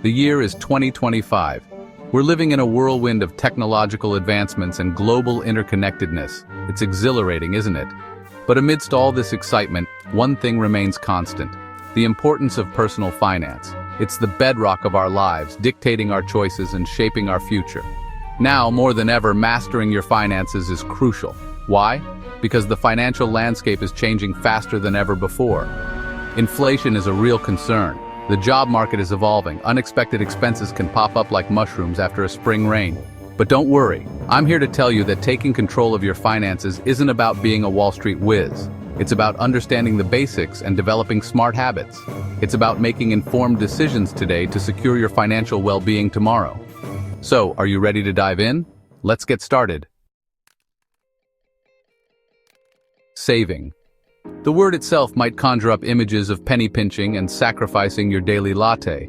The year is 2025. We're living in a whirlwind of technological advancements and global interconnectedness. It's exhilarating, isn't it? But amidst all this excitement, one thing remains constant: the importance of personal finance. It's the bedrock of our lives, dictating our choices and shaping our future. Now, more than ever, mastering your finances is crucial. Why? Because the financial landscape is changing faster than ever before. Inflation is a real concern. The job market is evolving. Unexpected expenses can pop up like mushrooms after a spring rain. But don't worry, I'm here to tell you that taking control of your finances isn't about being a Wall Street whiz. It's about understanding the basics and developing smart habits. It's about making informed decisions today to secure your financial well-being tomorrow. So, are you ready to dive in? Let's get started. Saving. The word itself might conjure up images of penny pinching and sacrificing your daily latte.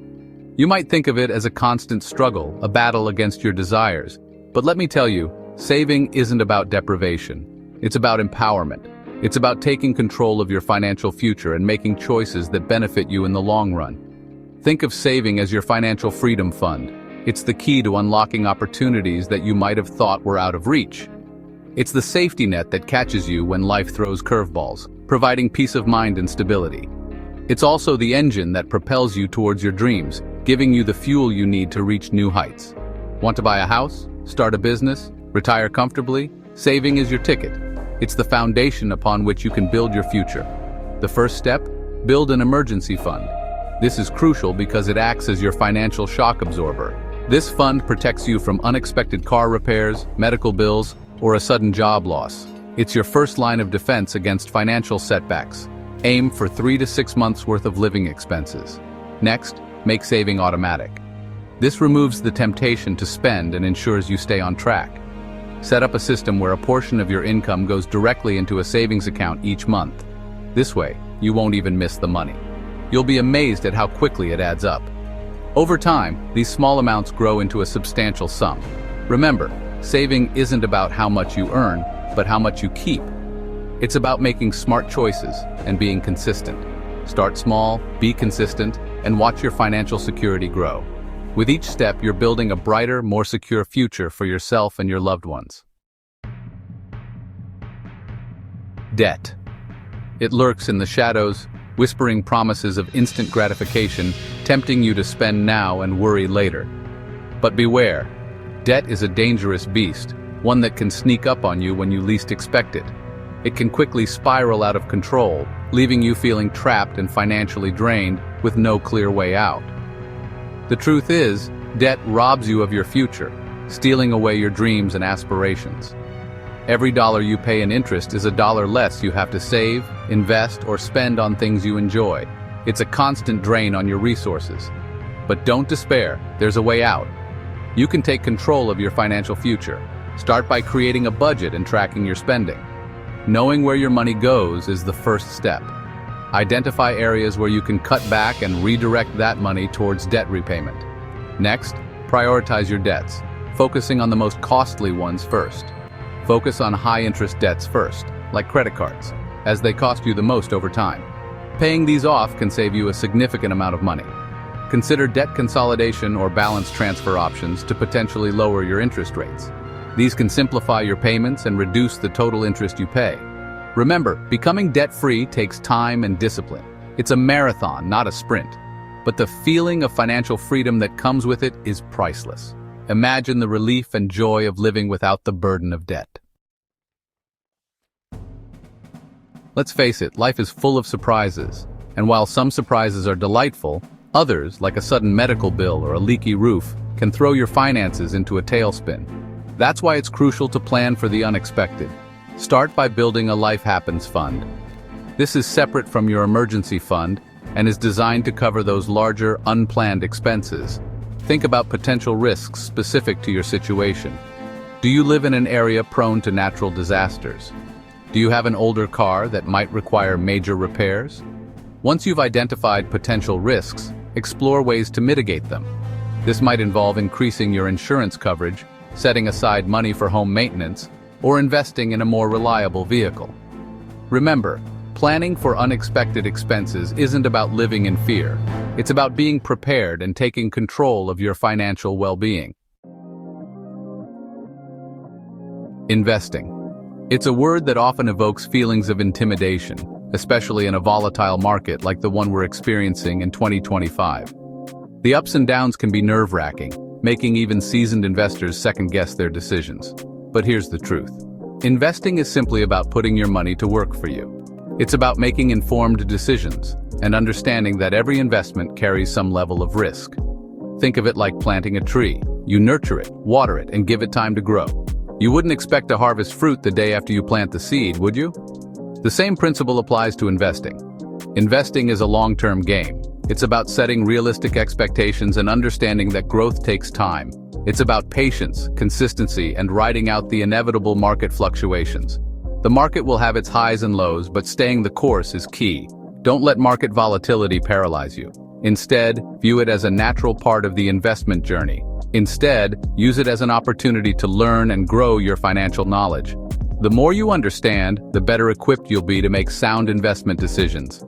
You might think of it as a constant struggle, a battle against your desires. But let me tell you, saving isn't about deprivation. It's about empowerment. It's about taking control of your financial future and making choices that benefit you in the long run. Think of saving as your financial freedom fund. It's the key to unlocking opportunities that you might have thought were out of reach. It's the safety net that catches you when life throws curveballs, providing peace of mind and stability. It's also the engine that propels you towards your dreams, giving you the fuel you need to reach new heights. Want to buy a house? Start a business? Retire comfortably? Saving is your ticket. It's the foundation upon which you can build your future. The first step? Build an emergency fund. This is crucial because it acts as your financial shock absorber. This fund protects you from unexpected car repairs, medical bills, or a sudden job loss. It's your first line of defense against financial setbacks. Aim for 3 to 6 months worth of living expenses. Next, make saving automatic. This removes the temptation to spend and ensures you stay on track. Set up a system where a portion of your income goes directly into a savings account each month. This way, you won't even miss the money. You'll be amazed at how quickly it adds up. Over time, these small amounts grow into a substantial sum. Remember, saving isn't about how much you earn, but how much you keep. It's about making smart choices and being consistent. Start small, be consistent, and watch your financial security grow. With each step, you're building a brighter, more secure future for yourself and your loved ones. Debt. It lurks in the shadows, whispering promises of instant gratification, tempting you to spend now and worry later. But beware. Debt is a dangerous beast, one that can sneak up on you when you least expect it. It can quickly spiral out of control, leaving you feeling trapped and financially drained with no clear way out. The truth is, debt robs you of your future, stealing away your dreams and aspirations. Every dollar you pay in interest is a dollar less you have to save, invest, or spend on things you enjoy. It's a constant drain on your resources. But don't despair, there's a way out. You can take control of your financial future. Start by creating a budget and tracking your spending. Knowing where your money goes is the first step. Identify areas where you can cut back and redirect that money towards debt repayment. Next, prioritize your debts, focusing on the most costly ones first. Focus on high-interest debts first, like credit cards, as they cost you the most over time. Paying these off can save you a significant amount of money. Consider debt consolidation or balance transfer options to potentially lower your interest rates. These can simplify your payments and reduce the total interest you pay. Remember, becoming debt-free takes time and discipline. It's a marathon, not a sprint. But the feeling of financial freedom that comes with it is priceless. Imagine the relief and joy of living without the burden of debt. Let's face it, life is full of surprises. And while some surprises are delightful, others, like a sudden medical bill or a leaky roof, can throw your finances into a tailspin. That's why it's crucial to plan for the unexpected. Start by building a Life Happens Fund. This is separate from your emergency fund and is designed to cover those larger, unplanned expenses. Think about potential risks specific to your situation. Do you live in an area prone to natural disasters? Do you have an older car that might require major repairs? Once you've identified potential risks, explore ways to mitigate them. This might involve increasing your insurance coverage, setting aside money for home maintenance, or investing in a more reliable vehicle. Remember, planning for unexpected expenses isn't about living in fear. It's about being prepared and taking control of your financial well-being. Investing. It's a word that often evokes feelings of intimidation, especially in a volatile market like the one we're experiencing in 2025. The ups and downs can be nerve-wracking, making even seasoned investors second-guess their decisions. But here's the truth. Investing is simply about putting your money to work for you. It's about making informed decisions and understanding that every investment carries some level of risk. Think of it like planting a tree. You nurture it, water it, and give it time to grow. You wouldn't expect to harvest fruit the day after you plant the seed, would you? The same principle applies to investing. Investing is a long-term game. It's about setting realistic expectations and understanding that growth takes time. It's about patience, consistency, and riding out the inevitable market fluctuations. The market will have its highs and lows, but staying the course is key. Don't let market volatility paralyze you. Instead, view it as a natural part of the investment journey. Instead, use it as an opportunity to learn and grow your financial knowledge. The more you understand, the better equipped you'll be to make sound investment decisions.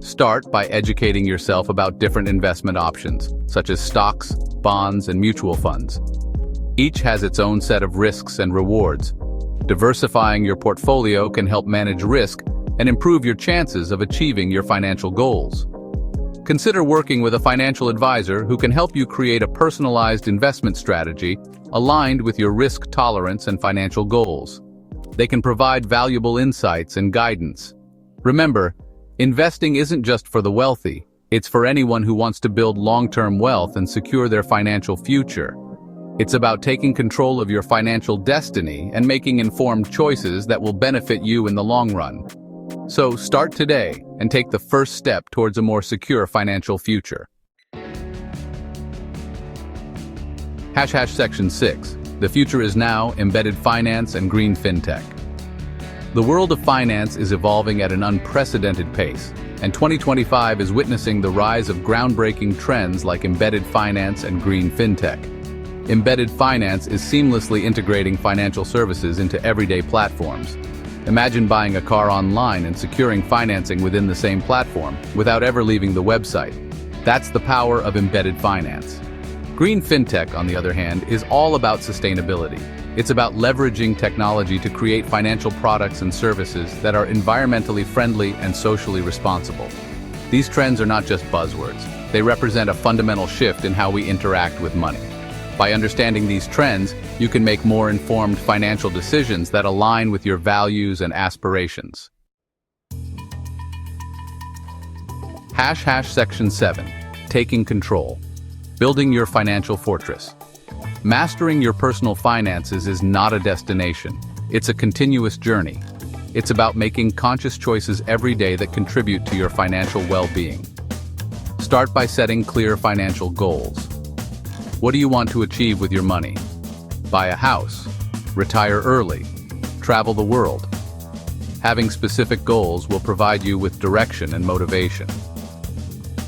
Start by educating yourself about different investment options, such as stocks, bonds, and mutual funds. Each has its own set of risks and rewards. Diversifying your portfolio can help manage risk and improve your chances of achieving your financial goals. Consider working with a financial advisor who can help you create a personalized investment strategy aligned with your risk tolerance and financial goals. They can provide valuable insights and guidance. Remember, investing isn't just for the wealthy, it's for anyone who wants to build long-term wealth and secure their financial future. It's about taking control of your financial destiny and making informed choices that will benefit you in the long run. So start today and take the first step towards a more secure financial future. Section 6. The future is now embedded finance and green fintech. The world of finance is evolving at an unprecedented pace, and 2025 is witnessing the rise of groundbreaking trends like embedded finance and green fintech. Embedded finance is seamlessly integrating financial services into everyday platforms. Imagine buying a car online and securing financing within the same platform without ever leaving the website. That's the power of embedded finance. Green fintech, on the other hand, is all about sustainability. It's about leveraging technology to create financial products and services that are environmentally friendly and socially responsible. These trends are not just buzzwords. They represent a fundamental shift in how we interact with money. By understanding these trends, you can make more informed financial decisions that align with your values and aspirations. Section 7. Taking control. Building your financial fortress. Mastering your personal finances is not a destination. It's a continuous journey. It's about making conscious choices every day that contribute to your financial well-being. Start by setting clear financial goals. What do you want to achieve with your money? Buy a house, retire early, travel the world. Having specific goals will provide you with direction and motivation.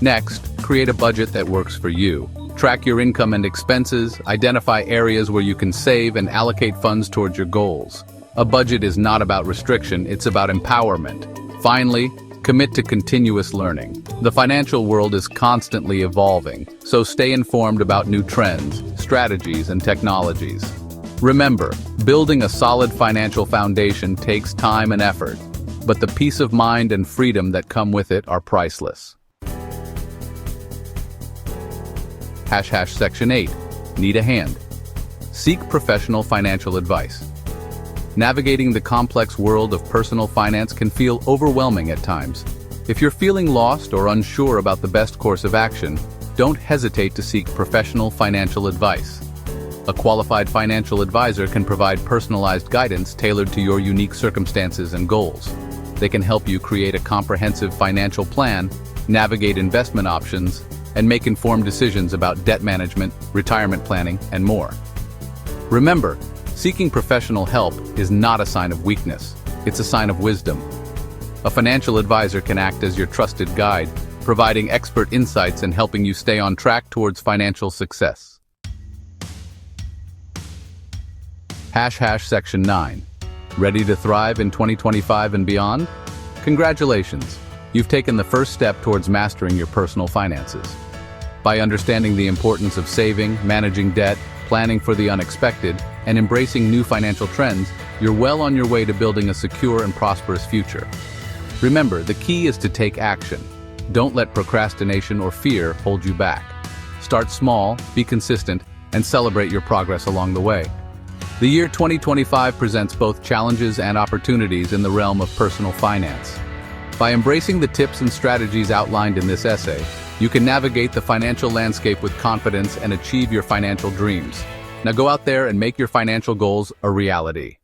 Next, create a budget that works for you. Track your income and expenses, identify areas where you can save and allocate funds towards your goals. A budget is not about restriction, it's about empowerment. Finally, commit to continuous learning. The financial world is constantly evolving, so stay informed about new trends, strategies, and technologies. Remember, building a solid financial foundation takes time and effort, but the peace of mind and freedom that come with it are priceless. Section 8. Need a hand. Seek professional financial advice. Navigating the complex world of personal finance can feel overwhelming at times. If you're feeling lost or unsure about the best course of action, don't hesitate to seek professional financial advice. A qualified financial advisor can provide personalized guidance tailored to your unique circumstances and goals. They can help you create a comprehensive financial plan, navigate investment options, and make informed decisions about debt management, retirement planning, and more. Remember, seeking professional help is not a sign of weakness, it's a sign of wisdom. A financial advisor can act as your trusted guide, providing expert insights and helping you stay on track towards financial success. Section 9. Ready to thrive in 2025 and beyond? Congratulations! you've taken the first step towards mastering your personal finances. By understanding the importance of saving, managing debt, planning for the unexpected, and embracing new financial trends, you're well on your way to building a secure and prosperous future. Remember, the key is to take action. Don't let procrastination or fear hold you back. Start small, be consistent, and celebrate your progress along the way. The year 2025 presents both challenges and opportunities in the realm of personal finance. By embracing the tips and strategies outlined in this essay, you can navigate the financial landscape with confidence and achieve your financial dreams. Now go out there and make your financial goals a reality.